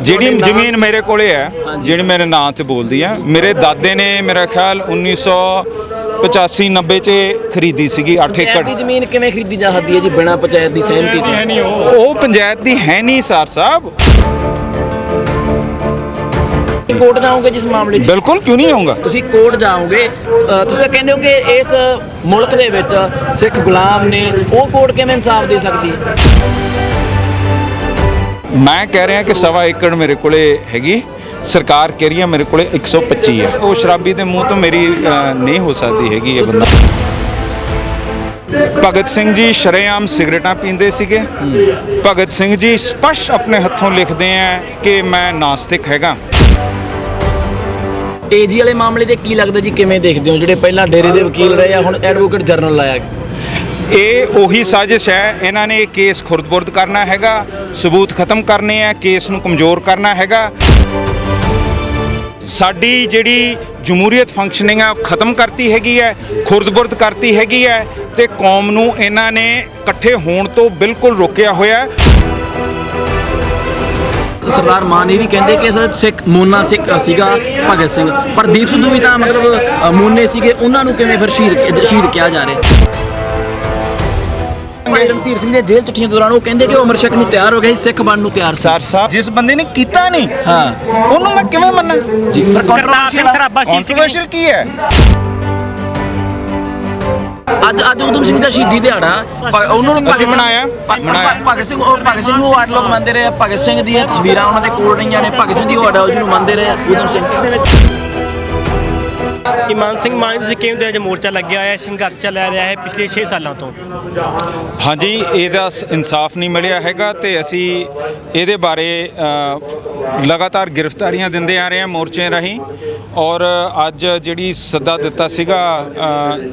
ਜਿਹੜੀ ਜ਼ਮੀਨ ਮੇਰੇ ਕੋਲੇ ਹੈ, ਜਿਹੜੀ ਮੇਰੇ ਨਾਂ ਤੇ ਬੋਲਦੀ ਹੈ, ਮੇਰੇ ਦਾਦੇ ਨੇ ਮੇਰਾ ਖਿਆਲ 1985-90 ਚ ਖਰੀਦੀ ਸੀਗੀ 8 ਏਕੜ। ਦੀ ਜ਼ਮੀਨ ਕਿਵੇਂ ਖਰੀਦੀ ਜਾ ਸਕਦੀ ਹੈ ਜੀ ਬਿਨਾਂ ਪੰਚਾਇਤ ਦੀ ਸਹਿਮਤੀ ਤੋਂ? ਉਹ ਪੰਚਾਇਤ ਦੀ ਹੈ ਨਹੀਂ ਸਰ ਸਾਹਿਬ। ਕੋਰਟ ਜਾਓਗੇ ਜਿਸ ਮਾਮਲੇ 'ਚ? ਬਿਲਕੁਲ, ਕਿਉਂ ਨਹੀਂ ਆਊਂਗਾ। ਤੁਸੀਂ ਕੋਰਟ ਜਾਓਗੇ, ਤੁਸੀਂ ਤਾਂ ਕਹਿੰਦੇ ਹੋ ਕਿ ਇਸ ਮੁਲਕ ਦੇ ਵਿੱਚ ਸਿੱਖ ਗੁਲਾਮ ਨੇ, ਉਹ ਕੋਰਟ ਕਿਵੇਂ ਇਨਸਾਫ ਦੇ ਸਕਦੀ ਹੈ? ਮੈਂ ਕਹਿ ਰਿਹਾ ਕਿ 1.25 ਏਕੜ ਮੇਰੇ ਕੋਲੇ ਹੈਗੀ, ਸਰਕਾਰ ਕਹਿ ਰਹੀ ਹੈ ਮੇਰੇ ਕੋਲੇ 125 ਹੈ। ਉਹ ਸ਼ਰਾਬੀ ਦੇ ਮੂੰਹ ਤੋਂ ਮੇਰੀ ਨਹੀਂ ਹੋ ਸਕਦੀ ਹੈਗੀ ਇਹ ਬੰਦਾ। ਭਗਤ ਸਿੰਘ ਜੀ ਸ਼ਰੇਆਮ ਸਿਗਰਟਾਂ ਪੀਂਦੇ ਸੀਗੇ। ਭਗਤ ਸਿੰਘ ਜੀ ਸਪਸ਼ਟ ਆਪਣੇ ਹੱਥੋਂ ਲਿਖਦੇ ਆ ਕਿ ਮੈਂ ਨਾਸਤਿਕ ਹੈਗਾ। ਏਜੀ ਵਾਲੇ ਮਾਮਲੇ ਤੇ ਕੀ ਲੱਗਦਾ ਜੀ, ਕਿਵੇਂ ਦੇਖਦੇ ਹੋ? ਜਿਹੜੇ ਪਹਿਲਾਂ ਡੇਰੇ ਦੇ ਵਕੀਲ ਰਹੇ ਆ, ਹੁਣ ਐਡਵੋਕੇਟ ਜਨਰਲ ਲਾਇਆ। ਇਹ ਉਹੀ ਸਾਜ਼ਿਸ਼ ਹੈ। ਇਹਨਾਂ ਨੇ ਇਹ ਕੇਸ ਖੁਰਦ-ਬੁਰਦ ਕਰਨਾ ਹੈਗਾ, ਸਬੂਤ ਖਤਮ ਕਰਨੇ ਆ, ਕੇਸ ਨੂੰ ਕਮਜ਼ੋਰ ਕਰਨਾ ਹੈਗਾ। ਸਾਡੀ ਜਿਹੜੀ ਜਮਹੂਰੀਅਤ ਫੰਕਸ਼ਨਿੰਗ ਹੈ ਉਹ ਖਤਮ ਕਰਤੀ ਹੈਗੀ ਹੈ, ਖੁਰਦ-ਬੁਰਦ ਕਰਤੀ ਹੈਗੀ ਹੈ, ਤੇ ਕੌਮ ਨੂੰ ਇਹਨਾਂ ਨੇ ਇਕੱਠੇ ਹੋਣ ਤੋਂ ਬਿਲਕੁਲ ਰੋਕਿਆ ਹੋਇਆ। ਸਰਦਾਰ ਮਾਨ ਇਹ ਵੀ ਕਹਿੰਦੇ ਕਿ ਅਸਲ ਸਿੱਖ ਮੋਨਾ ਸਿੱਖ ਸੀਗਾ ਭਗਤ ਸਿੰਘ, ਪਰ ਦੀਪ ਸਿੱਧੂ ਵੀ ਤਾਂ ਮਤਲਬ ਮੋਨੇ ਸੀਗੇ, ਉਹਨਾਂ ਨੂੰ ਕਿਵੇਂ ਫਿਰ ਸ਼ਹੀਦ ਕਿਹਾ ਜਾ ਰਿਹਾ? ਰਣਧੀਰ ਸਿੰਘ ਦੇ ਜੇਲ੍ਹ ਚਿੱਠੀਆਂ ਦੌਰਾਨ ਉਹ ਕਹਿੰਦੇ ਕਿ ਉਹ ਅਮਰ ਸ਼ੱਕ ਨੂੰ ਤਿਆਰ ਹੋ ਗਿਆ ਸੀ, ਸਿੱਖ ਬਣਨ ਨੂੰ ਤਿਆਰ ਸੀ। ਸਰ ਸਾਹਿਬ, ਜਿਸ ਬੰਦੇ ਨੇ ਕੀਤਾ ਨਹੀਂ ਹਾਂ, ਉਹਨੂੰ ਮੈਂ ਕਿਵੇਂ ਮੰਨਾਂ ਜੀ? ਫਿਰ ਕੰਟਰੋਵਰਸ਼ੀਅਲ ਕੀ ਹੈ? ਅੱਜ ਊਧਮ ਸਿੰਘ ਦਾ ਸ਼ਹੀਦੀ ਦਿਹਾੜਾ, ਉਹਨਾਂ ਨੂੰ ਅਸੀਂ ਮਨਾਇਆ ਭਗਤ ਸਿੰਘ ਨੂੰ ਆਟ ਲੋਕ ਮੰਨਦੇ ਰਹੇ। ਭਗਤ ਸਿੰਘ ਦੀਆਂ ਤਸਵੀਰਾਂ ਉਹਨਾਂ ਦੇ ਕੋਲ ਰਹੀਆਂ ਨੇ, ਭਗਤ ਸਿੰਘ ਦੀ ਆਈਡੀਓਲੋਜੀ ਨੂੰ ਮੰਨਦੇ ਰਹੇ ਊਧਮ ਸਿੰਘ। ਇਮਾਨ ਸਿੰਘ ਮਾਨ ਤੁਸੀਂ ਕਿਵੇਂ ਅੱਜ ਮੋਰਚਾ ਲੱਗਿਆ ਹੋਇਆ, ਸੰਘਰਸ਼ ਚੱਲ ਰਿਹਾ ਹੈ ਪਿਛਲੇ 6 ਸਾਲਾਂ ਤੋਂ? ਹਾਂਜੀ, ਇਹਦਾ ਇਨਸਾਫ ਨਹੀਂ ਮਿਲਿਆ ਹੈਗਾ ਤੇ ਅਸੀਂ ਇਹਦੇ ਬਾਰੇ ਲਗਾਤਾਰ ਗ੍ਰਿਫਤਾਰੀਆਂ ਦਿੰਦੇ ਆ ਰਹੇ ਹਾਂ ਮੋਰਚੇ ਰਾਹੀਂ। ਔਰ ਅੱਜ ਜਿਹੜੀ ਸੱਦਾ ਦਿੱਤਾ ਸੀਗਾ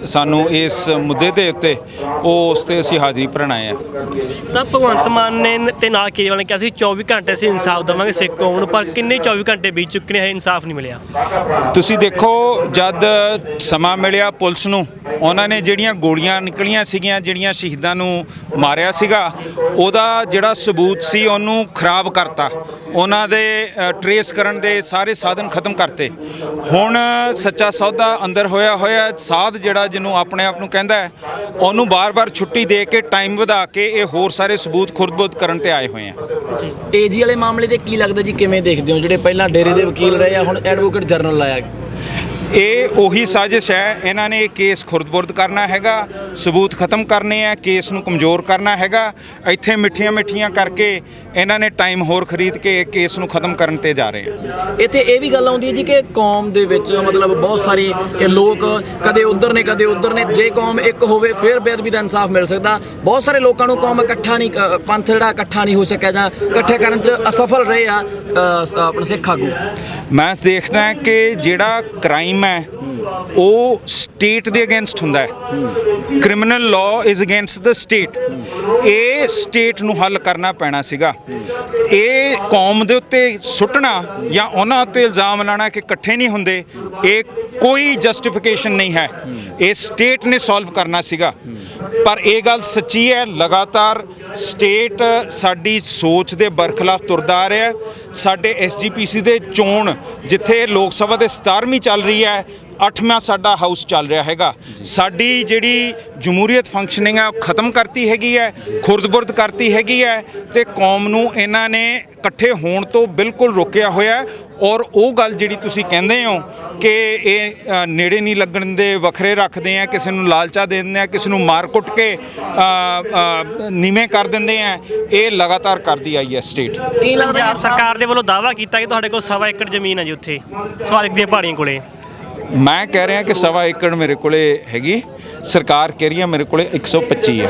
ਸਾਨੂੰ ਇਸ ਮੁੱਦੇ ਦੇ ਉੱਤੇ, ਉਹ ਉਸ ਤੇ ਅਸੀਂ ਹਾਜ਼ਰੀ ਭਰਨ ਆਏ ਆ। ਤਾਂ ਭਗਵੰਤ ਮਾਨ ਨੇ ਤੇ ਨਾਲ ਕੇਜਰੀਵਾਲ ਨੇ ਕਿਹਾ ਸੀ 24 ਘੰਟੇ ਅਸੀਂ ਇਨਸਾਫ ਦੇਵਾਂਗੇ ਸਿੱਖ ਕੌਮ ਨੂੰ, ਪਰ ਕਿੰਨੇ 24 ਘੰਟੇ ਬੀਤ ਚੁੱਕੇ ਨੇ, ਇਨਸਾਫ ਨਹੀਂ ਮਿਲਿਆ। ਤੁਸੀਂ ਦੇਖੋ, ਜਦ ਸਮਾਂ ਮਿਲਿਆ ਪੁਲਿਸ ਨੂੰ, ਉਹਨਾਂ ਨੇ ਜਿਹੜੀਆਂ ਗੋਲੀਆਂ ਨਿਕਲੀਆਂ ਸੀਗੀਆਂ, ਜਿਹੜੀਆਂ ਸ਼ਹੀਦਾਂ ਨੂੰ ਮਾਰਿਆ ਸੀਗਾ, ਉਹਦਾ ਜਿਹੜਾ ਸਬੂਤ ਸੀ ਉਹਨੂੰ ਖਰਾਬ ਕਰਤਾ। ਉਹਨਾਂ ਦੇ ਟਰੇਸ ਕਰਨ ਦੇ ਸਾਰੇ ਸਾਧਨ ਖਤਮ ਕਰਤੇ। ਹੁਣ ਸੱਚਾ ਸੌਦਾ ਅੰਦਰ ਹੋਇਆ ਸਾਧ ਜਿਹੜਾ ਜਿਹਨੂੰ ਆਪਣੇ ਆਪ ਨੂੰ ਕਹਿੰਦਾ ਹੈ, ਉਹਨੂੰ ਬਾਰ-ਬਾਰ ਛੁੱਟੀ ਦੇ ਕੇ ਟਾਈਮ ਵਧਾ ਕੇ ਇਹ ਹੋਰ ਸਾਰੇ ਸਬੂਤ ਖੁਰਦ-ਬੁਰਦ ਕਰਨ ਤੇ ਆਏ ਹੋਏ ਆ। ਏਜੀ ਵਾਲੇ ਮਾਮਲੇ ਤੇ ਕੀ ਲੱਗਦਾ ਜੀ, ਕਿਵੇਂ ਦੇਖਦੇ ਹੋ? ਜਿਹੜੇ ਪਹਿਲਾਂ ਡੇਰੇ ਦੇ ਵਕੀਲ ਰਹੇ ਆ, ਹੁਣ ਐਡਵੋਕੇਟ ਜਨਰਲ ਲਾਇਆ। ਇਹ ਉਹੀ ਸਾਜ਼ਿਸ਼ ਹੈ। ਇਹਨਾਂ ਨੇ ਇਹ ਕੇਸ ਖੁਰਦ-ਬੁਰਦ ਕਰਨਾ ਹੈਗਾ, ਸਬੂਤ ਖਤਮ ਕਰਨੇ ਆ, ਕੇਸ ਨੂੰ ਕਮਜ਼ੋਰ ਕਰਨਾ ਹੈਗਾ। ਇੱਥੇ ਮਿੱਠੀਆਂ ਕਰਕੇ ਇਹਨਾਂ ਨੇ ਟਾਈਮ ਹੋਰ ਖਰੀਦ ਕੇ ਕੇਸ ਨੂੰ ਖਤਮ ਕਰਨ ਤੇ ਜਾ ਰਹੇ ਆ। ਇੱਥੇ ਇਹ ਵੀ ਗੱਲ ਆਉਂਦੀ ਹੈ ਜੀ ਕਿ ਕੌਮ ਦੇ ਵਿੱਚ ਮਤਲਬ ਬਹੁਤ ਸਾਰੇ ਇਹ ਲੋਕ ਕਦੇ ਉੱਧਰ ਨੇ ਕਦੇ ਉੱਧਰ ਨੇ। ਜੇ ਕੌਮ ਇੱਕ ਹੋਵੇ ਫਿਰ ਬੇਅਦਬੀ ਦਾ ਇਨਸਾਫ ਮਿਲ ਸਕਦਾ। ਬਹੁਤ ਸਾਰੇ ਲੋਕਾਂ ਨੂੰ ਕੌਮ ਇਕੱਠਾ ਨਹੀਂ, ਪੰਥ ਜਿਹੜਾ ਇਕੱਠਾ ਨਹੀਂ ਹੋ ਸਕਿਆ ਜਾਂ ਇਕੱਠੇ ਕਰਨ 'ਚ ਅਸਫਲ ਰਹੇ ਆ ਆਪਣੇ ਸਿੱਖ ਆਗੂ। ਮੈਂ ਦੇਖਦਾ ਕਿ ਜਿਹੜਾ ਕ੍ਰਾਈਮ ਹੈ ਉਹ ਸਟੇਟ ਦੇ ਅਗੇਂਸਟ ਹੁੰਦਾ ਹੈ। Criminal law is against the state. ਇਹ ਸਟੇਟ ਨੂੰ ਹੱਲ ਕਰਨਾ ਪੈਣਾ ਸੀਗਾ। ਇਹ ਕੌਮ ਦੇ ਉੱਤੇ ਸੁੱਟਣਾ ਜਾਂ ਉਹਨਾਂ ਉੱਤੇ ਇਲਜ਼ਾਮ ਲਾਉਣਾ ਕਿ ਇਕੱਠੇ ਨਹੀਂ ਹੁੰਦੇ, ਇਹ ਕੋਈ ਜਸਟੀਫਿਕੇਸ਼ਨ ਨਹੀਂ ਹੈ। ਇਹ ਸਟੇਟ ਨੇ ਸੋਲਵ ਕਰਨਾ ਸੀਗਾ। ਪਰ ਇਹ ਗੱਲ ਸੱਚੀ ਹੈ, ਲਗਾਤਾਰ ਸਟੇਟ ਸਾਡੀ ਸੋਚ ਦੇ ਬਰਖਲਾਫ ਤੁਰਦਾ ਆ ਰਿਹਾ। ਸਾਡੇ SGPC ਦੇ ਚੋਣ, ਜਿੱਥੇ ਲੋਕ ਸਭਾ ਦੇ 17ਵੀਂ ਚੱਲ ਰਹੀ ਹੈ, 8ਵਾਂ ਸਾਡਾ ਹਾਊਸ ਚੱਲ ਰਿਹਾ ਹੈਗਾ। ਸਾਡੀ ਜਿਹੜੀ ਜਮਹੂਰੀਅਤ ਫੰਕਸ਼ਨਿੰਗ ਹੈ ਉਹ ਖਤਮ ਕਰਤੀ ਹੈਗੀ ਹੈ, ਖੁਰਦ-ਬੁਰਦ ਕਰਤੀ ਹੈਗੀ ਹੈ, ਤੇ ਕੌਮ ਨੂੰ ਇਹਨਾਂ ਨੇ ਇਕੱਠੇ ਹੋਣ ਤੋਂ ਬਿਲਕੁਲ ਰੋਕਿਆ ਹੋਇਆ। ਔਰ ਉਹ ਗੱਲ ਜਿਹੜੀ ਤੁਸੀਂ ਕਹਿੰਦੇ ਹੋ ਕਿ ਇਹ ਨੇੜੇ ਨਹੀਂ ਲੱਗਣ ਦੇ, ਵੱਖਰੇ ਰੱਖਦੇ ਆ, ਕਿਸੇ ਨੂੰ ਲਾਲਚਾ ਦੇ ਦਿੰਦੇ ਆ, ਕਿਸੇ ਨੂੰ ਮਾਰ ਕੁੱਟ ਕੇ ਨੀਵੇਂ ਕਰ ਦਿੰਦੇ ਆ, ਇਹ ਲਗਾਤਾਰ ਕਰਦੀ ਆਈ ਹੈ ਸਟੇਟ। ਕੀ ਲੱਗਦਾ ਸਰਕਾਰ ਦੇ ਵੱਲੋਂ ਦਾਅਵਾ ਕੀਤਾ ਕਿ ਤੁਹਾਡੇ ਕੋਲ 1.25 ਏਕੜ ਜ਼ਮੀਨ ਹੈ ਜੀ ਉੱਥੇ ਸਵਾਰਿਕ ਦੀਆਂ ਪਹਾੜੀਆਂ ਕੋਲੇ? ਮੈਂ ਕਹਿ ਰਿਹਾ ਕਿ 1.25 ਏਕੜ ਮੇਰੇ ਕੋਲੇ ਹੈਗੀ, ਸਰਕਾਰ ਕਹਿ ਰਹੀ ਹੈ ਮੇਰੇ ਕੋਲੇ 125 ਹੈ।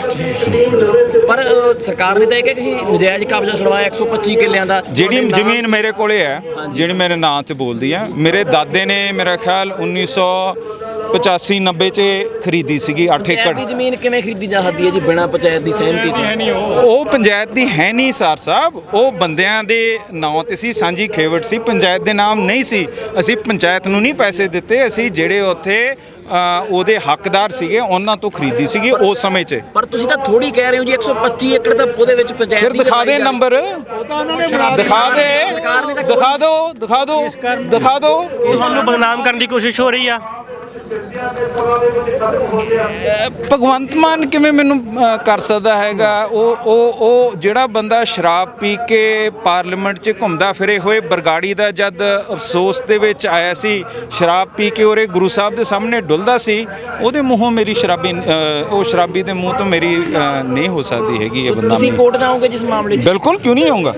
ਪਰ ਸਰਕਾਰ ਨੇ ਤਾਂ ਇਹ ਕਿਹਾ ਕਿ ਨਜਾਇਜ਼ ਕਬਜ਼ਾ ਛੁਡਵਾਇਆ 125 ਕਿੱਲਿਆਂ ਦਾ। ਜਿਹੜੀ ਜ਼ਮੀਨ ਮੇਰੇ ਕੋਲੇ ਹੈ, ਜਿਹੜੀ ਮੇਰੇ ਨਾਂ ਤੇ ਬੋਲਦੀ ਹੈ, ਮੇਰੇ ਦਾਦੇ ਨੇ ਮੇਰਾ ਖਿਆਲ 1985-90 ਚ ਖਰੀਦੀ ਸੀਗੀ 8 ਏਕੜ। ਦੀ ਜ਼ਮੀਨ ਕਿਵੇਂ ਖਰੀਦੀ ਜਾ ਸਕਦੀ ਹੈ ਜੀ ਬਿਨਾਂ ਪੰਚਾਇਤ ਦੀ ਸਹਿਮਤੀ ਤੋਂ? ਉਹ ਪੰਚਾਇਤ ਦੀ ਹੈ ਨਹੀਂ ਸਰ ਸਾਹਿਬ, ਉਹ ਬੰਦਿਆਂ ਦੇ ਨਾਂ ਤੇ ਸੀ, ਸਾਂਝੀ ਖੇਵਟ ਸੀ, ਪੰਚਾਇਤ ਦੇ ਨਾਮ ਨਹੀਂ ਸੀ। ਅਸੀਂ ਪੰਚਾਇਤ ਨੂੰ ਨਹੀਂ ਪੈਸੇ ਦਿੱਤੇ, ਅਸੀਂ ਜਿਹੜੇ ਉੱਥੇ ਉਹਦੇ ਹੱਕਦਾਰ ਸੀਗੇ ਉਹਨਾਂ ਤੋਂ ਖਰੀਦੀ ਸੀਗੀ ਉਸ ਸਮੇਂ 'ਚ। ਪਰ ਤੁਸੀਂ ਤਾਂ ਥੋੜੀ ਕਹਿ ਰਹੇ ਹੋ ਜੀ, 125 ਏਕੜ ਤਾਂ ਉਹਦੇ ਵਿੱਚ ਪੰਚਾਇਤ ਫਿਰ ਦਿਖਾ ਦੇ ਨੰਬਰ, ਦਿਖਾ ਦੇ। ਸਰਕਾਰ ਨੇ ਦਿਖਾ ਦਿਓ ਤੁਹਾਨੂੰ ਬਦਨਾਮ ਕਰਨ ਦੀ ਕੋਸ਼ਿਸ਼ ਹੋ ਰਹੀ ਆ। ਭਗਵੰਤ ਮਾਨ ਕਿਵੇਂ ਮੈਨੂੰ ਕਰ ਸਕਦਾ ਹੈਗਾ? ਉਹ ਜਿਹੜਾ ਬੰਦਾ ਸ਼ਰਾਬ ਪੀ ਕੇ ਪਾਰਲੀਮੈਂਟ 'ਚ ਘੁੰਮਦਾ ਫਿਰੇ ਹੋਏ ਬਰਗਾੜੀ ਦਾ ਜਦ ਅਫਸੋਸ ਦੇ ਵਿੱਚ ਆਇਆ ਸੀ, ਸ਼ਰਾਬ ਪੀ ਕੇ ਉਹਰੇ ਗੁਰੂ ਸਾਹਿਬ ਦੇ ਸਾਹਮਣੇ ਡੁੱਲਦਾ ਸੀ, ਉਹਦੇ ਮੂੰਹੋਂ ਮੇਰੀ ਉਹ ਸ਼ਰਾਬੀ ਦੇ ਮੂੰਹ ਤੋਂ ਮੇਰੀ ਨਹੀਂ ਹੋ ਸਕਦੀ ਹੈਗੀ ਇਹ ਬੰਦਾ। ਤੁਸੀਂ ਕੋਰਟ ਜਾਓਗੇ ਜਿਸ ਮਾਮਲੇ 'ਚ? ਬਿਲਕੁਲ, ਕਿਉਂ ਨਹੀਂ ਜਾਊਂਗਾ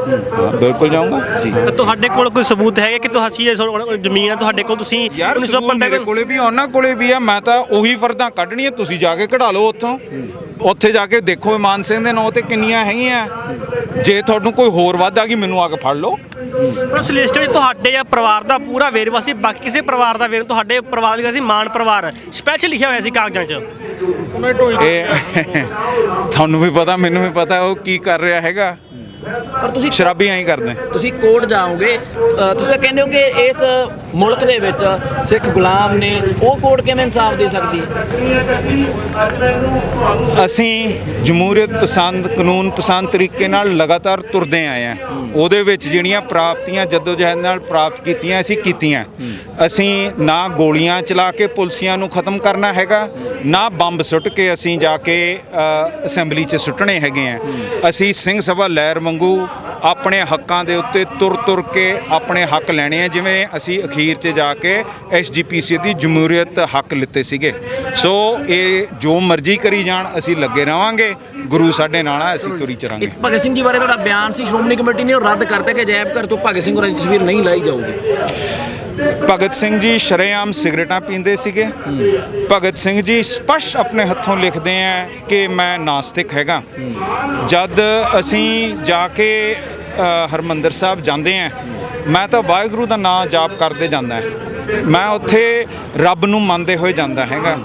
ਯਾਰ, ਬਿਲਕੁਲ ਜਾਊਂਗਾ ਜੀ। ਤੁਹਾਡੇ ਕੋਲ ਕੋਈ ਸਬੂਤ ਹੈਗਾ ਕਿ ਤੁਹਾਡੀ ਜ਼ਮੀਨ ਆ ਤੁਹਾਡੇ ਕੋਲ, ਤੁਸੀਂ ਯਾਰ 1915 ਮੇਰੇ ਕੋਲੇ ਵੀ ਉਹਨਾਂ ਕੋਲੇ ਵੀ ਆ, ਮੈਂ ਤਾਂ ਉਹੀ ਫਰਦਾਂ ਕੱਢਣੀਆਂ, ਤੁਸੀਂ ਜਾ ਕੇ ਕਢਾ ਲਓ ਉੱਥੋਂ, ਉੱਥੇ ਜਾ ਕੇ ਦੇਖੋ ਮਾਨ ਸਿੰਘ ਦੇ ਨਾਂ ਤੇ ਕਿੰਨੀਆਂ ਹੈਗੀਆਂ। ਜੇ ਤੁਹਾਨੂੰ ਕੋਈ ਹੋਰ ਵੱਧ ਆ ਗਈ ਮੈਨੂੰ ਆ ਕੇ ਫੜ ਲਓ। ਪਰ ਉਸ ਲਿਸਟ ਵਿੱਚ ਤੁਹਾਡੇ ਜਾਂ ਪਰਿਵਾਰ ਦਾ ਪੂਰਾ ਵੇਰਵਾ ਸੀ, ਬਾਕੀ ਕਿਸੇ ਪਰਿਵਾਰ ਦਾ ਵੇਰਵਾ ਤੁਹਾਡੇ ਪਰਿਵਾਰ ਦਾ ਸੀ, ਮਾਨ ਪਰਿਵਾਰ ਸਪੈਸ਼ਲ ਲਿਖਿਆ ਹੋਇਆ ਸੀ ਕਾਗਜ਼ਾਂ 'ਚ। ਇਹ ਤੁਹਾਨੂੰ ਵੀ ਪਤਾ, ਮੈਨੂੰ ਵੀ ਪਤਾ ਉਹ ਕੀ ਕਰ ਰਿਹਾ ਹੈਗਾ, ਪਰ ਤੁਸੀਂ ਸ਼ਰਾਬੀ ਐਂ ਕਰਦੇ। ਤੁਸੀਂ ਕੋਰਟ ਜਾਓਗੇ, ਤੁਸੀਂ ਤਾਂ ਕਹਿੰਦੇ ਹੋ ਕਿ ਇਸ ਮੁਲਕ ਦੇ ਵਿੱਚ ਸਿੱਖ ਗੁਲਾਮ ਨੇ, ਉਹ ਕੋਰਟ ਕਿਵੇਂ ਇਨਸਾਫ ਦੇ ਸਕਦੀ ਹੈ? ਅਸੀਂ ਜਮਹੂਰੀਅਤ ਪਸੰਦ, ਕਾਨੂੰਨ ਪਸੰਦ ਤਰੀਕੇ ਨਾਲ ਲਗਾਤਾਰ ਤੁਰਦੇ ਆਏ ਹਾਂ। ਉਹਦੇ ਵਿੱਚ ਜਿਹੜੀਆਂ ਪ੍ਰਾਪਤੀਆਂ ਜਦੋਜਹਿਦ ਨਾਲ ਪ੍ਰਾਪਤ ਕੀਤੀਆਂ ਅਸੀਂ ਕੀਤੀਆਂ। ਅਸੀਂ ਨਾ ਗੋਲੀਆਂ ਚਲਾ ਕੇ ਪੁਲਸੀਆਂ ਨੂੰ ਖਤਮ ਕਰਨਾ ਹੈਗਾ, ਨਾ ਬੰਬ ਸੁੱਟ ਕੇ ਅਸੀਂ ਜਾ ਕੇ ਅਸੈਂਬਲੀ 'ਚ ਸੁੱਟਣੇ ਹੈਗੇ ਆ। ਅਸੀਂ ਸਿੰਘ ਸਭਾ ਲਹਿਰ ਵਾਂਗੂ ਆਪਣੇ ਹੱਕਾਂ ਦੇ ਉੱਤੇ ਤੁਰ ਕੇ ਆਪਣੇ ਹੱਕ ਲੈਣੇ ਆ, ਜਿਵੇਂ ਅਸੀਂ ਅਖੀਰ 'ਚ ਜਾ ਕੇ SGPC ਦੀ ਜਮਹੂਰੀਅਤ ਹੱਕ ਲਿੱਤੇ ਸੀਗੇ। ਸੋ ਇਹ ਜੋ ਮਰਜ਼ੀ ਕਰੀ ਜਾਣ, ਅਸੀਂ ਲੱਗੇ ਰਹਾਂਗੇ, ਗੁਰੂ ਸਾਡੇ ਨਾਲ ਆ, ਅਸੀਂ ਤੁਰੀ ਚਰਾਂਗੇ। ਇੱਕ ਭਗਤ ਸਿੰਘ ਜੀ ਬਾਰੇ ਤੁਹਾਡਾ ਬਿਆਨ ਸੀ, ਸ਼੍ਰੋਮਣੀ ਕਮੇਟੀ ਨੇ ਉਹ ਰੱਦ ਕਰਤਾ ਕਿ ਅਜਾਇਬ ਘਰ ਤੋਂ ਭਗਤ ਸਿੰਘ ਹੋਰਾਂ ਦੀ ਤਸਵੀਰ ਨਹੀਂ ਲਾਈ ਜਾਊਗੀ। ਭਗਤ ਸਿੰਘ ਜੀ ਸ਼ਰੇਆਮ ਸਿਗਰਟਾਂ ਪੀਂਦੇ ਸੀਗੇ। ਭਗਤ ਸਿੰਘ ਜੀ ਸਪਸ਼ਟ ਆਪਣੇ ਹੱਥੋਂ ਲਿਖਦੇ ਆ ਕਿ ਮੈਂ ਨਾਸਤਿਕ ਹੈਗਾ। ਜਦ ਅਸੀਂ ਜਾ ਕੇ ਹਰਿਮੰਦਰ ਸਾਹਿਬ ਜਾਂਦੇ ਆ, ਮੈਂ ਤਾਂ ਵਾਹਿਗੁਰੂ ਦਾ ਨਾਮ ਜਾਪ ਕਰਦੇ ਜਾਂਦਾ, ਮੈਂ ਉੱਥੇ ਰੱਬ ਨੂੰ ਮੰਨਦੇ ਹੋਏ ਜਾਂਦਾ ਹੈਗਾ।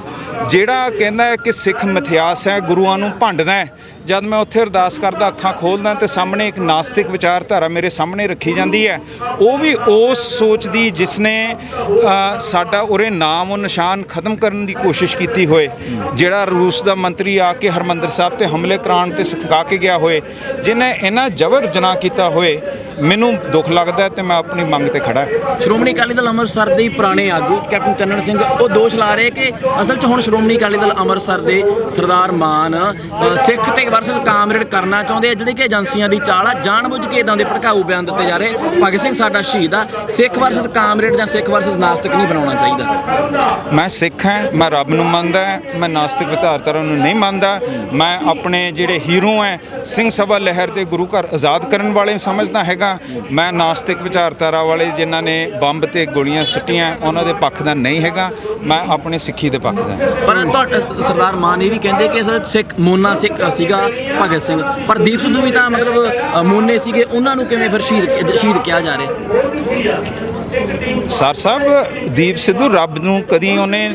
ਜਿਹੜਾ ਕਹਿੰਦਾ ਹੈ ਕਿ ਸਿੱਖ ਮਿਥਿਆਸ ਹੈ, ਗੁਰੂਆਂ ਨੂੰ ਭੰਡਦਾ ਹੈ, ਜਦ ਮੈਂ ਉੱਥੇ ਅਰਦਾਸ ਕਰਦਾ, ਅੱਖਾਂ ਖੋਲ੍ਹਦਾ ਤੇ ਸਾਹਮਣੇ ਇੱਕ ਨਾਸਤਿਕ ਵਿਚਾਰਧਾਰਾ ਮੇਰੇ ਸਾਹਮਣੇ ਰੱਖੀ ਜਾਂਦੀ ਹੈ। ਉਹ ਵੀ ਉਸ ਸੋਚ ਦੀ ਜਿਸਨੇ ਸਾਡਾ ਉਰੇ ਨਾਮ ਉਹ ਨਿਸ਼ਾਨ ਖਤਮ ਕਰਨ ਦੀ ਕੋਸ਼ਿਸ਼ ਕੀਤੀ ਹੋਏ, ਜਿਹੜਾ ਰੂਸ ਦਾ ਮੰਤਰੀ ਆ ਕੇ ਹਰਿਮੰਦਰ ਸਾਹਿਬ ਤੇ ਹਮਲੇ ਕਰਾਉਣ ਤੇ ਸਿਖਾ ਕੇ ਗਿਆ ਹੋਏ, ਜਿਹਨੇ ਇਹਨਾਂ ਜ਼ਬਰ ਜਨਾਹ ਕੀਤਾ ਹੋਏ, ਮੈਨੂੰ ਦੁੱਖ ਲੱਗਦਾ ਤੇ ਮੈਂ ਆਪਣੀ ਮੰਗ ਤੇ ਖੜਾ। ਸ਼੍ਰੋਮਣੀ ਅਕਾਲੀ ਦਲ ਅੰਮ੍ਰਿਤਸਰ ਦੇ ਪੁਰਾਣੇ ਆਗੂ ਕੈਪਟਨ ਚੰਨਣ ਸਿੰਘ ਉਹ ਦੋਸ਼ ਲਾ ਰਹੇ ਕਿ ਅਸਲ 'ਚ ਹੁਣ ਸ਼੍ਰੋਮਣੀ ਅਕਾਲੀ ਦਲ ਅੰਮ੍ਰਿਤਸਰ ਦੇ ਸਰਦਾਰ ਮਾਨ ਸਿੱਖ ਤੇ ਵਰਸਸ ਕਾਮਰੇਡ ਕਰਨਾ ਚਾਹੁੰਦੇ ਆ, ਜਿਹੜੀ ਕਿ ਏਜੰਸੀਆਂ ਦੀ ਚਾਲ ਆ। ਜਾਣਬੁੱਝ ਕੇ ਇਦਾਂ ਦੇ ਭੜਕਾਊ ਬਿਆਨ ਦਿੱਤੇ ਜਾ ਰਹੇ। ਭਗਤ ਸਿੰਘ ਸਾਡਾ ਸ਼ਹੀਦ ਆ, ਸਿੱਖ ਵਰਸਸ ਕਾਮਰੇਡ ਜਾਂ ਸਿੱਖ ਵਰਸਸ ਨਾਸਤਿਕ ਨਹੀਂ ਬਣਾਉਣਾ ਚਾਹੀਦਾ। ਮੈਂ ਸਿੱਖ ਹਾਂ, ਮੈਂ ਰੱਬ ਨੂੰ ਮੰਨਦਾ, ਮੈਂ ਨਾਸਤਿਕ ਵਿਚਾਰਧਾਰਾ ਨੂੰ ਨਹੀਂ ਮੰਨਦਾ। ਮੈਂ ਆਪਣੇ ਜਿਹੜੇ ਹੀਰੋ ਹੈ ਸਿੰਘ ਸਭਾ ਲਹਿਰ ਦੇ ਗੁਰੂ ਘਰ ਆਜ਼ਾਦ ਕਰਨ ਵਾਲੇ ਸਮਝਦਾ ਹੈਗਾ। ਮੈਂ ਨਾਸਤਿਕ ਵਿਚਾਰਧਾਰਾ ਵਾਲੇ ਜਿਨ੍ਹਾਂ ਨੇ ਬੰਬ ਤੇ ਗੋਲੀਆਂ ਸੁੱਟੀਆਂ ਉਹਨਾਂ ਦੇ ਪੱਖ ਦਾ ਨਹੀਂ ਹੈਗਾ। ਮੈਂ ਆਪਣੇ ਸਿੱਖੀ ਦੇ ਪੱਖ ਦਾ। ਪਰ ਸਰਦਾਰ ਮਾਨ ਇਹ ਵੀ ਕਹਿੰਦੇ ਕਿ ਅਸਲ ਸਿੱਖ ਮੋਨਾ ਸਿੱਖ ਸੀਗਾ ਭਗਤ ਸਿੰਘ, ਪਰ ਦੀਪ ਸਿੱਧੂ ਵੀ ਤਾਂ ਮਤਲਬ ਮੋਨੇ ਸੀਗੇ, ਉਹਨਾਂ ਨੂੰ ਕਿਵੇਂ ਫਿਰ ਸ਼ਹੀਦ ਕਿਹਾ ਜਾ ਰਿਹਾ? ਸਰ ਸਾਹਿਬ, ਦੀਪ ਸਿੱਧੂ ਰੱਬ ਨੂੰ ਕਦੀ ਉਹਨੇ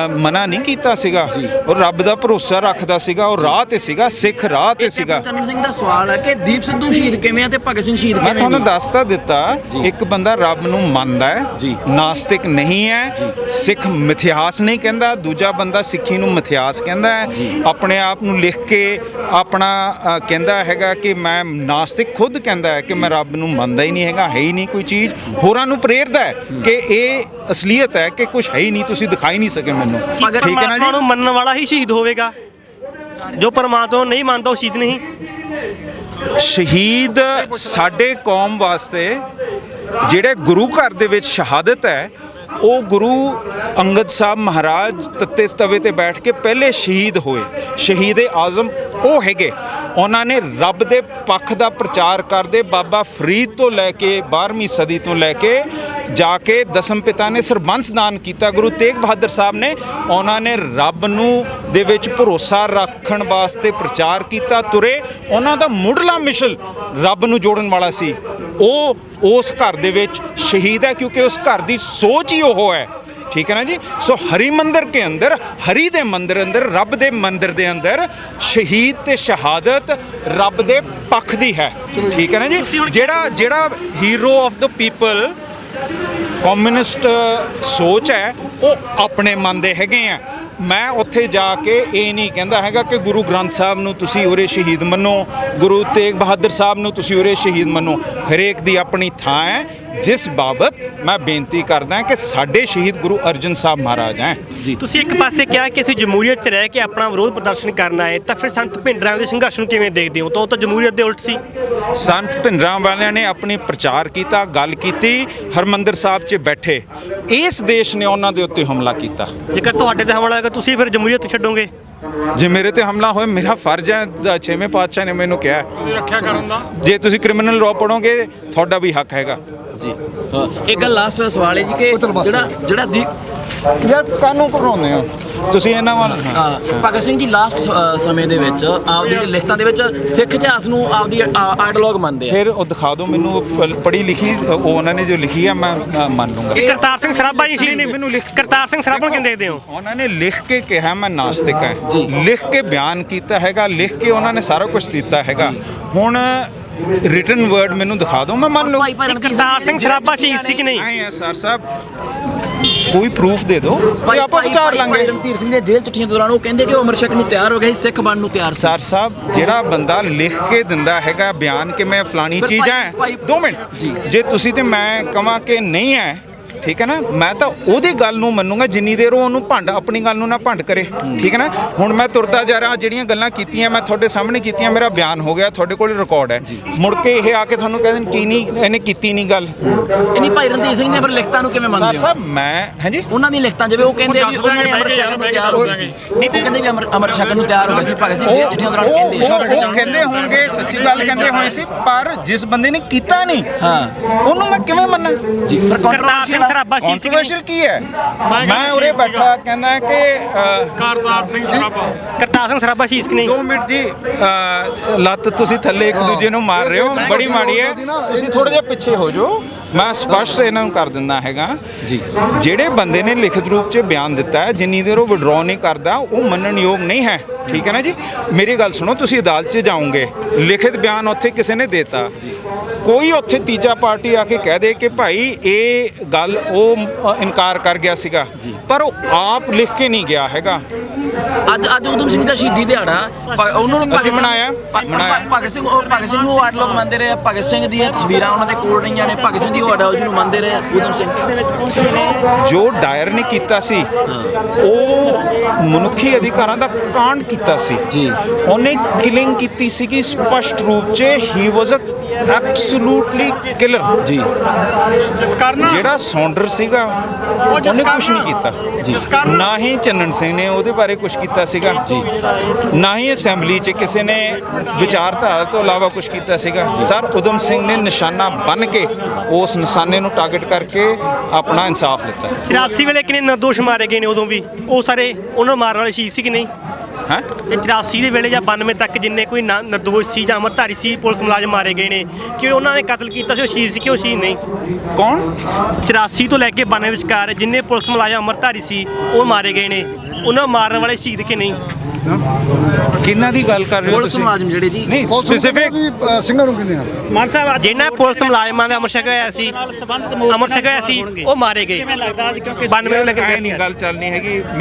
ਮਨਾ ਨਹੀਂ ਕੀਤਾ ਸੀਗਾ। ਉਹ ਰੱਬ ਦਾ ਭਰੋਸਾ ਰੱਖਦਾ ਸੀਗਾ, ਉਹ ਰਾਹ ਤੇ ਸੀਗਾ, ਸਿੱਖ ਰਾਹ ਤੇ ਸੀਗਾ। ਚੰਨਣ ਸਿੰਘ ਦਾ ਸਵਾਲ ਹੈ ਕਿ ਦੀਪ ਸਿੱਧੂ ਸ਼ਹੀਦ ਕਿਵੇਂ ਆ ਤੇ ਭਗਤ ਸਿੰਘ ਸ਼ਹੀਦ ਕਿਵੇਂ? ਮੈਂ ਤੁਹਾਨੂੰ ਦੱਸਤਾ ਦਿੱਤਾ, ਇੱਕ ਬੰਦਾ ਰੱਬ ਨੂੰ ਮੰਨਦਾ ਹੈ, ਨਾਸਤਿਕ ਨਹੀਂ ਹੈ, ਸਿੱਖ ਮਿਥਿਆਸ ਨਹੀਂ ਕਹਿੰਦਾ। ਦੂਜਾ ਬੰਦਾ ਸਿੱਖੀ ਨੂੰ ਮਿਥਿਆਸ ਕਹਿੰਦਾ ਹੈ, ਆਪਣੇ ਆਪ ਨੂੰ ਲਿਖ ਕੇ ਆਪਣਾ ਕਹਿੰਦਾ ਹੈਗਾ ਕਿ ਮੈਂ ਨਾਸਤਿਕ, ਖੁਦ ਕਹਿੰਦਾ ਹੈ ਕਿ ਮੈਂ ਰੱਬ ਨੂੰ ਮੰਨਦਾ ਹੀ ਨਹੀਂ ਹੈਗਾ, ਹੈ ਹੀ ਨਹੀਂ ਕੋਈ ਚੀਜ਼। ਹੋਰਾਂ ਨੂੰ ਪ੍ਰੇਰਦਾ ਹੈ ਕਿ ਇਹ ਅਸਲੀਅਤ ਹੈ ਕਿ ਕੁਝ ਹੈ ਹੀ ਨਹੀਂ, ਤੁਸੀਂ ਦਿਖਾਈ ਨਹੀਂ ਸਕੇ ਮੈਨੂੰ। ਠੀਕ ਹੈ ਨਾ ਜੀ? ਨੂੰ ਮੰਨਣ ਵਾਲਾ ਹੀ ਸ਼ਹੀਦ ਹੋਵੇਗਾ, ਜੋ ਪਰਮਾਤਮਾ ਨੂੰ ਨਹੀਂ ਮੰਨਦਾ ਉਹ ਸ਼ਹੀਦ ਨਹੀਂ। ਸ਼ਹੀਦ ਸਾਡੇ ਕੌਮ ਵਾਸਤੇ ਜਿਹੜੇ ਗੁਰੂ ਘਰ ਦੇ ਵਿੱਚ ਸ਼ਹਾਦਤ ਹੈ, ਉਹ ਗੁਰੂ ਅੰਗਦ ਸਾਹਿਬ ਮਹਾਰਾਜ ਤੱਤੇ ਤਵੇ ਤੇ ਬੈਠ ਕੇ ਪਹਿਲੇ ਸ਼ਹੀਦ ਹੋਏ, ਸ਼ਹੀਦ-ਏ ਆਜ਼ਮ ਉਹ ਹੈਗੇ। ਉਹਨਾਂ ਨੇ ਰੱਬ ਦੇ ਪੱਖ ਦਾ ਪ੍ਰਚਾਰ ਕਰਦੇ, ਬਾਬਾ ਫਰੀਦ ਤੋਂ ਲੈ ਕੇ 12ਵੀਂ ਸਦੀ ਤੋਂ ਲੈ ਕੇ ਜਾ ਕੇ ਦਸਮ ਪਿਤਾ ਨੇ ਸਰਬੰਸ ਦਾਨ ਕੀਤਾ, ਗੁਰੂ ਤੇਗ ਬਹਾਦਰ ਸਾਹਿਬ ਨੇ। ਉਹਨਾਂ ਨੇ ਰੱਬ ਨੂੰ ਦੇ ਵਿੱਚ ਭਰੋਸਾ ਰੱਖਣ ਵਾਸਤੇ ਪ੍ਰਚਾਰ ਕੀਤਾ, ਤੁਰੇ। ਉਹਨਾਂ ਦਾ ਮੁੱਢਲਾ ਮਿਸ਼ਨ ਰੱਬ ਨੂੰ ਜੋੜਨ ਵਾਲਾ ਸੀ। ਉਹ ਉਸ ਘਰ ਦੇ ਵਿੱਚ ਸ਼ਹੀਦ ਹੈ ਕਿਉਂਕਿ ਉਸ ਘਰ ਦੀ ਸੋਚ ਹੀ ਉਹ ਹੈ। ਠੀਕ ਹੈ ਨਾ ਜੀ? ਸੋ ਹਰੀ ਮੰਦਰ ਕੇ ਅੰਦਰ, ਹਰੀ ਦੇ ਮੰਦਰ ਅੰਦਰ, ਰੱਬ ਦੇ ਮੰਦਰ ਦੇ ਅੰਦਰ ਸ਼ਹੀਦ ਤੇ ਸ਼ਹਾਦਤ ਰੱਬ ਦੇ ਪੱਖ ਦੀ ਹੈ। ਠੀਕ ਹੈ ਨਾ ਜੀ? ਜਿਹੜਾ hero of the people, communist ਸੋਚ ਹੈ ਉਹ ਆਪਣੇ ਮਨ ਦੇ ਹੈਗੇ ਆ। ਮੈਂ ਉੱਥੇ ਜਾ ਕੇ ਇਹ ਨਹੀਂ ਕਹਿੰਦਾ ਹੈਗਾ ਕਿ ਗੁਰੂ ਗ੍ਰੰਥ ਸਾਹਿਬ ਨੂੰ ਤੁਸੀਂ ਉਰੇ ਸ਼ਹੀਦ ਮੰਨੋ, ਗੁਰੂ ਤੇਗ ਬਹਾਦਰ ਸਾਹਿਬ ਨੂੰ ਤੁਸੀਂ ਉਰੇ ਸ਼ਹੀਦ ਮੰਨੋ। ਹਰੇਕ ਦੀ ਆਪਣੀ ਥਾਂ ਹੈ। ਜਿਸ ਬਾਬਤ ਮੈਂ ਬੇਨਤੀ ਕਰਦਾ ਕਿ ਸਾਡੇ ਸ਼ਹੀਦ ਗੁਰੂ ਅਰਜਨ ਸਾਹਿਬ ਮਹਾਰਾਜ ਹੈ। ਤੁਸੀਂ ਇੱਕ ਪਾਸੇ ਕਿਹਾ ਕਿ ਅਸੀਂ ਜਮਹੂਰੀਅਤ 'ਚ ਰਹਿ ਕੇ ਆਪਣਾ ਵਿਰੋਧ ਪ੍ਰਦਰਸ਼ਨ ਕਰਨਾ ਹੈ, ਤਾਂ ਫਿਰ ਸੰਤ ਭਿੰਡਰਾਂ ਦੇ ਸੰਘਰਸ਼ ਨੂੰ ਕਿਵੇਂ ਦੇਖਦੇ ਹੋ? ਤਾਂ ਉਹ ਤਾਂ ਜਮਹੂਰੀਅਤ ਦੇ ਉਲਟ ਸੀ। ਸੰਤ ਭਿੰਡਰਾਂ ਵਾਲਿਆਂ ਨੇ ਆਪਣੀ ਪ੍ਰਚਾਰ ਕੀਤਾ, ਗੱਲ ਕੀਤੀ, ਹਰਮੰਦਰ ਸਾਹਿਬ 'ਚ ਬੈਠੇ। ਇਸ ਦੇਸ਼ ਨੇ ਉਹਨਾਂ ਦੇ ਉੱਤੇ ਹਮਲਾ ਕੀਤਾ। ਜੇਕਰ ਤੁਹਾਡੇ ਤੇ ਹਮਲਾ ਹੋਏਗਾ ਤੁਸੀਂ ਫਿਰ ਜਮਹੂਰੀਅਤ ਛੱਡੋਗੇ? ਜੇ ਮੇਰੇ ਤੇ ਹਮਲਾ ਹੋਏ, ਮੇਰਾ ਫਰਜ਼ ਹੈ, ਛੇਵੇਂ ਪਾਤਸ਼ਾਹ ਨੇ ਮੈਨੂੰ ਕਿਹਾ ਰੱਖਿਆ ਕਰਨ ਦਾ। ਜੇ ਤੁਸੀਂ ਕ੍ਰਿਮੀਨਲ ਲਾਅ ਪੜੋਗੇ ਤੁਹਾਡਾ ਵੀ ਹੱਕ ਹੈਗਾ ਜੀ। ਇੱਕ ਗੱਲ ਲਾਸਟ ਸਵਾਲ ਹੈ ਜੀ ਕਿ ਜਿਹੜਾ ਯਾਰ ਕਾਨੂੰ ਘਬਰਾਉਂਦੇ ਹੋ ਤੁਸੀਂ ਇਹਨਾਂ ਵੱਲ? ਭਗਤ ਸਿੰਘ ਜੀ ਲਾਸਟ ਸਮੇਂ ਦੇ ਵਿੱਚ ਆਪਦੀ ਜਿਹੜੀ ਲਿਖਤਾਂ ਦੇ ਵਿੱਚ ਸਿੱਖ ਇਤਿਹਾਸ ਨੂੰ ਆਪਦੀ ਆਈਡੀਓਲੋਗ ਮੰਨਦੇ ਆ। ਫਿਰ ਉਹ ਦਿਖਾ ਦਿਓ ਮੈਨੂੰ ਪੜ੍ਹੀ ਲਿਖੀ, ਉਹ ਉਹਨਾਂ ਨੇ ਜੋ ਲਿਖੀ ਹੈ ਮੈਂ ਮੰਨ ਲੂੰਗਾ। ਕਰਤਾਰ ਸਿੰਘ ਸਰਾਭਾ ਜੀ ਸੀ। ਮੈਨੂੰ ਕਰਤਾਰ ਸਿੰਘ ਸਰਾਭਾ ਨੂੰ ਕਿਵੇਂ ਦੇਖਦੇ ਹੋ? ਉਹਨਾਂ ਨੇ ਲਿਖ ਕੇ ਕਿਹਾ ਮੈਂ ਨਾਸਤਿਕ ਹੈ, ਲਿਖ ਕੇ ਬਿਆਨ ਕੀਤਾ ਹੈਗਾ, ਲਿਖ ਕੇ ਉਹਨਾਂ ਨੇ ਸਾਰਾ ਕੁਝ ਦਿੱਤਾ ਹੈਗਾ। ਹੁਣ ਰਿਟਨ ਵਰਡ ਮੈਨੂੰ ਦਿਖਾ ਦਿਓ, ਮੈਂ ਮੰਨ ਲਊਂ। ਕਰਤਾਰ ਸਿੰਘ ਸਰਾਭਾ ਸੀ ਕਿ ਨਹੀਂ? ਆਏ ਆ ਸਰ ਸਾਹਿਬ, ਕੋਈ ਪ੍ਰੂਫ ਦੇ ਦਿਓ ਤੇ ਆਪਾਂ ਵਿਚਾਰ ਲਾਂਗੇ। ਰਣਧੀਰ ਸਿੰਘ ਦੇ ਜੇਲ੍ਹ ਚਿੱਠੀਆਂ ਦੌਰਾਨ ਉਹ ਕਹਿੰਦੇ ਕਿ ਉਹ ਅਮਰ ਛਕ ਨੂੰ ਤਿਆਰ ਹੋ ਗਿਆ ਸੀ, ਸਿੱਖ ਬਣਨ ਨੂੰ ਤਿਆਰ ਸੀ। ਸਰ ਸਾਹਿਬ, ਜਿਹੜਾ ਬੰਦਾ ਲਿਖ ਕੇ ਦਿੰਦਾ ਹੈਗਾ ਬਿਆਨ ਕਿ ਮੈਂ ਫਲਾਣੀ ਚੀਜ਼ ਹੈ, 2 ਮਿੰਟ, ਜੇ ਤੁਸੀਂ ਤੇ ਮੈਂ ਕਹਾਂ ਕਿ ਨਹੀਂ ਹੈ, ਠੀਕ ਹੈ ਨਾ, ਮੈਂ ਤਾਂ ਉਹਦੀ ਗੱਲ ਨੂੰ ਮੰਨੂਗਾ ਜਿੰਨੀ ਦੇਰ ਉਹ ਉਹਨੂੰ ਭੰਡ ਆਪਣੀ ਗੱਲ ਨੂੰ ਨਾ ਭੰਡ ਕਰੇ, ਠੀਕ ਹੈ ਨਾ। ਹੁਣ ਮੈਂ ਤੁਰਦਾ ਜਾ ਰਿਹਾ, ਜਿਹੜੀਆਂ ਗੱਲਾਂ ਕੀਤੀਆਂ ਮੈਂ ਤੁਹਾਡੇ ਸਾਹਮਣੇ ਕੀਤੀਆਂ, ਮੇਰਾ ਬਿਆਨ ਹੋ ਗਿਆ, ਤੁਹਾਡੇ ਕੋਲ ਰਿਕਾਰਡ ਹੈ। ਮੁੜ ਕੇ ਇਹ ਆ ਕੇ ਤੁਹਾਨੂੰ ਕਹਿ ਦੇਣ ਕੀ ਨਹੀਂ ਇਹਨੇ ਕੀਤੀ ਨਹੀਂ ਗੱਲ। ਨਹੀਂ ਭਾਈ ਰਣਧੀਰ ਸਿੰਘ ਨੇ ਫਿਰ ਲਿਖਤਾਂ ਨੂੰ ਕਿਵੇਂ ਮੰਨਦੇ ਹੋ? ਸਰ ਸਾਹਿਬ ਮੈਂ ਹਾਂਜੀ ਉਹਨਾਂ ਦੀ ਲਿਖਤਾਂ ਜਿਵੇਂ ਉਹ ਕਹਿੰਦੇ ਵੀ ਉਹਨਾਂ ਨੇ ਅਮਰ ਛਕਣ ਨੂੰ ਤਿਆਰ ਹੋ ਗਏ ਸੀ, ਨਹੀਂ ਤੇ ਕਹਿੰਦੇ ਵੀ ਅਮਰ ਛਕਣ ਨੂੰ ਤਿਆਰ ਹੋ ਗਏ ਸੀ ਭਗਤ ਸਿੰਘ ਜੇਲ੍ਹ ਚਿੱਠੀਆਂ ਦੌਰਾਨ ਕਹਿੰਦੇ ਉਹ ਕਹਿੰਦੇ ਹੋਣਗੇ, ਸੱਚੀ ਗੱਲ ਕਹਿੰਦੇ ਹੋਏ ਸੀ, ਪਰ ਜਿਸ ਬੰਦੇ ਨੇ ਕੀਤਾ ਨਹੀਂ ਉਹਨੂੰ ਮੈਂ ਕਿਵੇਂ ਮੰਨਾਂ ਜੀ। ਫਿਰ ਕਰਤਾਰ ਸਿੰਘ ਸਰਾਭਾ ਸੀ। ਕੰਟਰੋਵਰਸ਼ੀਅਲ ਕੀ ਹੈ? ਮੈਂ ਉਰੇ ਬੈਠਾ ਕਹਿੰਦਾ ਕਿ ਕਰਤਾਰ ਸਿੰਘ ਸਰਾਭਾ ਸੀ ਕਿ ਨਹੀਂ? 2 ਮਿੰਟ ਜੀ, ਲੱਤ ਤੁਸੀਂ ਥੱਲੇ ਇੱਕ ਦੂਜੇ ਨੂੰ ਮਾਰ ਰਹੇ ਹੋ, ਬੜੀ ਮਾੜੀ ਹੈ। ਤੁਸੀਂ ਥੋੜਾ ਜਿਹਾ ਪਿੱਛੇ ਹੋ ਜਾਓ, ਮੈਂ ਸਪਸ਼ਟ ਇਹਨਾਂ ਨੂੰ ਕਰ ਦਿੰਦਾ ਹੈਗਾ ਜੀ। ਜਿਹੜੇ ਬੰਦੇ ਨੇ ਲਿਖਤ ਰੂਪ 'ਚ ਬਿਆਨ ਦਿੱਤਾ ਹੈ, ਜਿੰਨੀ ਦੇਰ ਉਹ ਵਿਡਰਾਅ ਨਹੀਂ ਕਰਦਾ ਉਹ ਮੰਨਣਯੋਗ ਨਹੀਂ ਹੈ, ਠੀਕ ਹੈ ਨਾ ਜੀ। ਮੇਰੀ ਗੱਲ ਸੁਣੋ, ਤੁਸੀਂ ਅਦਾਲਤ 'ਚ ਜਾਓਗੇ, ਲਿਖਤ ਬਿਆਨ ਉੱਥੇ ਕਿਸੇ ਨੇ ਦੇਤਾ, ਕੋਈ ਉੱਥੇ ਤੀਜਾ ਪਾਰਟੀ ਆ ਕੇ ਕਹਿ ਦੇ ਕਿ ਭਾਈ ਇਹ ਗੱਲ ਉਹ ਇਨਕਾਰ ਕਰ ਗਿਆ ਸੀਗਾ, ਪਰ ਉਹ ਆਪ ਲਿਖ ਕੇ ਨਹੀਂ ਗਿਆ ਹੈਗਾ। ਅੱਜ ਊਧਮ ਸਿੰਘ ਦਾ ਸ਼ਹੀਦੀ ਦਿਹਾੜਾ, ਉਹਨਾਂ ਨੂੰ ਅਸੀਂ ਮਨਾਇਆ ਭਗਤ ਸਿੰਘ ਨੂੰ ਆਈਡੀਓਲੋਗ ਮੰਨਦੇ ਰਹੇ। ਭਗਤ ਸਿੰਘ ਦੀਆਂ ਤਸਵੀਰਾਂ ਉਹਨਾਂ ਦੇ ਕੋਲ ਰਹੀਆਂ ਨੇ, ਭਗਤ ਸਿੰਘ ਦੀ ਆਈਡੀਓਲੋਜੀ ਨੂੰ ਮੰਨਦੇ ਰਹੇ ਊਧਮ ਸਿੰਘ। ਜੋ ਡਾਇਰ ਨੇ ਕੀਤਾ ਸੀ ਉਹ ਮਨੁੱਖੀ ਅਧਿਕਾਰਾਂ ਦਾ ਕਾਂਡ ਕੀਤਾ ਸੀ ਜੀ। ਉਹਨੇ ਕਿਲਿੰਗ ਕੀਤੀ ਸੀਗੀ ਸਪਸ਼ਟ ਰੂਪ 'ਚ। ਹੀ ਵਾਸ ਅ ਐਬਸੋਲੂਟਲੀ ਕਿਲਰ ਜੀ। ਜਿਹੜਾ ਸੌਂਡਰ ਸੀਗਾ ਉਹਨੇ ਕੁਝ ਨਹੀਂ ਕੀਤਾ ਜੀ, ਨਾ ਹੀ ਚੰਨਣ ਸਿੰਘ ਨੇ ਉਹਦੇ ਬਾਰੇ ਕੁਝ ਕੀਤਾ ਸੀਗਾ ਜੀ, ਨਾ ਹੀ ਅਸੈਂਬਲੀ 'ਚ ਕਿਸੇ ਨੇ ਵਿਚਾਰਧਾਰਾ ਤੋਂ ਇਲਾਵਾ ਕੁਝ ਕੀਤਾ ਸੀਗਾ। ਸਰ ਊਧਮ ਸਿੰਘ ਨੇ ਨਿਸ਼ਾਨਾ ਬੰਨ੍ਹ ਕੇ ਉਸ ਨਿਸ਼ਾਨੇ ਨੂੰ ਟਾਰਗੇਟ ਕਰਕੇ ਆਪਣਾ ਇਨਸਾਫ ਲਿੱਤਾ। 83 ਵੇਲੇ ਕਿੰਨੇ ਨਿਰਦੋਸ਼ ਮਾਰੇ ਗਏ ਨੇ, ਉਦੋਂ ਵੀ ਉਹ ਸਾਰੇ ਉਹਨਾਂ ਨੂੰ ਮਾਰਨ ਵਾਲੇ ਸ਼ਹੀਦ ਸੀ ਕਿ ਨਹੀਂ? ਹੈ 83 ਦੇ ਵੇਲੇ ਜਾਂ 92 ਤੱਕ ਜਿੰਨੇ ਕੋਈ ਨਿਰਦੋਸ਼ ਸੀ ਜਾਂ ਅੰਮ੍ਰਿਤਧਾਰੀ ਸੀ ਪੁਲਿਸ ਮੁਲਾਜ਼ਮ ਮਾਰੇ ਗਏ ਨੇ, ਕਿ ਉਹਨਾਂ ਨੇ ਕਤਲ ਕੀਤਾ ਸੀ ਉਹ ਸ਼ਹੀਦ ਸੀ ਕਿ ਉਹ ਸ਼ਹੀਦ ਨਹੀਂ? ਕੌਣ? 83 ਤੋਂ ਲੈ ਕੇ 92 ਵਿਚਕਾਰ ਜਿੰਨੇ ਪੁਲਿਸ ਮੁਲਾਜ਼ਮ ਅੰਮ੍ਰਿਤਧਾਰੀ ਸੀ ਉਹ ਮਾਰੇ ਗਏ ਨੇ, ਉਹਨਾਂ ਮਾਰਨ ਵਾਲੇ ਸ਼ਹੀਦ ਕਿ ਨਹੀਂ? ਕਿੰਨਾ ਦੀ ਗੱਲ ਕਰ ਰਹੇ ਹੋ ਪੁਲਿਸ ਤੁਸੀਂ? ਮੁਲਾਜ਼ਮ ਜਿਹੜੇ ਜੀ ਨਹੀਂ ਸਪੈਸੀਫਿਕ ਸਿੰਘਾਂ ਨੂੰ ਕਿੰਨੇ ਆ? ਮਾਨ ਸਾਹਿਬ ਜਿਹਨਾਂ ਪੁਲਿਸ ਮੁਲਾਜ਼ਮਾਂ ਦਾ ਅਮਰ ਛਕਿਆ ਹੋਇਆ ਸੀ ਉਹ ਮਾਰੇ ਗਏ। 92 ਤੋਂ ਲੈ ਕੇ ਗੱਲ ਚੱਲਣੀ ਹੈਗੀ।